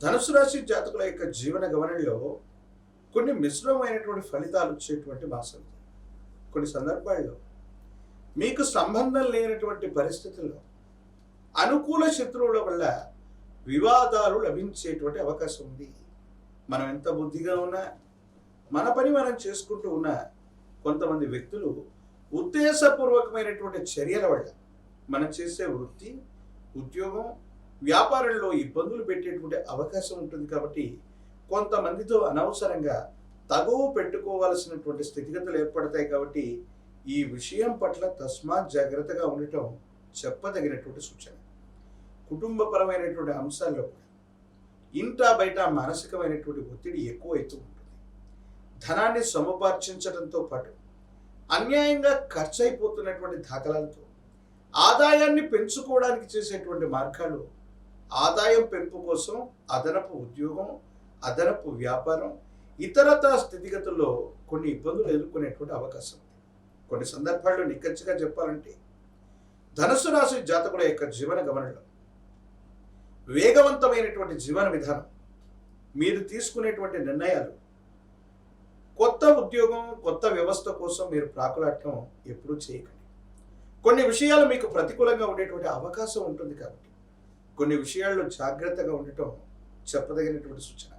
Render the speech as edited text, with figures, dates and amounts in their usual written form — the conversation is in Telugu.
ధనుసు రాశి జాతకుల యొక్క జీవన గమనంలో కొన్ని మిశ్రమమైనటువంటి ఫలితాలు వచ్చేటువంటి మాసం. కొన్ని సందర్భాల్లో మీకు సంబంధం లేనటువంటి పరిస్థితుల్లో అనుకూల శత్రువుల వల్ల వివాదాలు లభించేటువంటి అవకాశం ఉంది. మనం ఎంత బుద్ధిగా ఉన్నా, మన పని మనం చేసుకుంటూ ఉన్నా, కొంతమంది వ్యక్తులు ఉద్దేశపూర్వకమైనటువంటి చర్యల వల్ల మనం చేసే వృత్తి, ఉద్యోగం, వ్యాపారంలో ఇబ్బందులు పెట్టేటువంటి అవకాశం ఉంటుంది. కాబట్టి కొంతమందితో అనవసరంగా తగువ పెట్టుకోవాల్సినటువంటి స్థితిగతులు ఏర్పడతాయి. కాబట్టి ఈ విషయం పట్ల తస్మాత్ జాగ్రత్తగా ఉండటం చెప్పదగినటువంటి సూచన. కుటుంబపరమైనటువంటి అంశాల్లో కూడా ఇంటా బయట మానసికమైనటువంటి ఒత్తిడి ఎక్కువైతూ ఉంటుంది. ధనాన్ని సముపార్జించడంతో పాటు అన్యాయంగా ఖర్చు అయిపోతున్నటువంటి దాఖలాలతో ఆదాయాన్ని పెంచుకోవడానికి చేసేటువంటి మార్గాలు, ఆదాయం పెంపు కోసం అదనపు ఉద్యోగం, అదనపు వ్యాపారం, ఇతరత్ర స్థితిగతుల్లో కొన్ని ఇబ్బందులు ఎదుర్కొనేటువంటి అవకాశం ఉంది. కొన్ని సందర్భాల్లో నిక్కచ్చిగా చెప్పాలంటే ధనుసు రాశి జాతకుల యొక్క జీవన గమనంలో వేగవంతమైనటువంటి జీవన విధానం, మీరు తీసుకునేటువంటి నిర్ణయాలు, కొత్త ఉద్యోగం, కొత్త వ్యవస్థ కోసం మీరు ప్రాకులాడటం ఎప్పుడూ చేయకండి. కొన్ని విషయాలు మీకు ప్రతికూలంగా ఉండేటువంటి అవకాశం ఉంటుంది. కాబట్టి కొన్ని విషయాల్లో జాగ్రత్తగా ఉండటం చెప్పదగినటువంటి సూచన.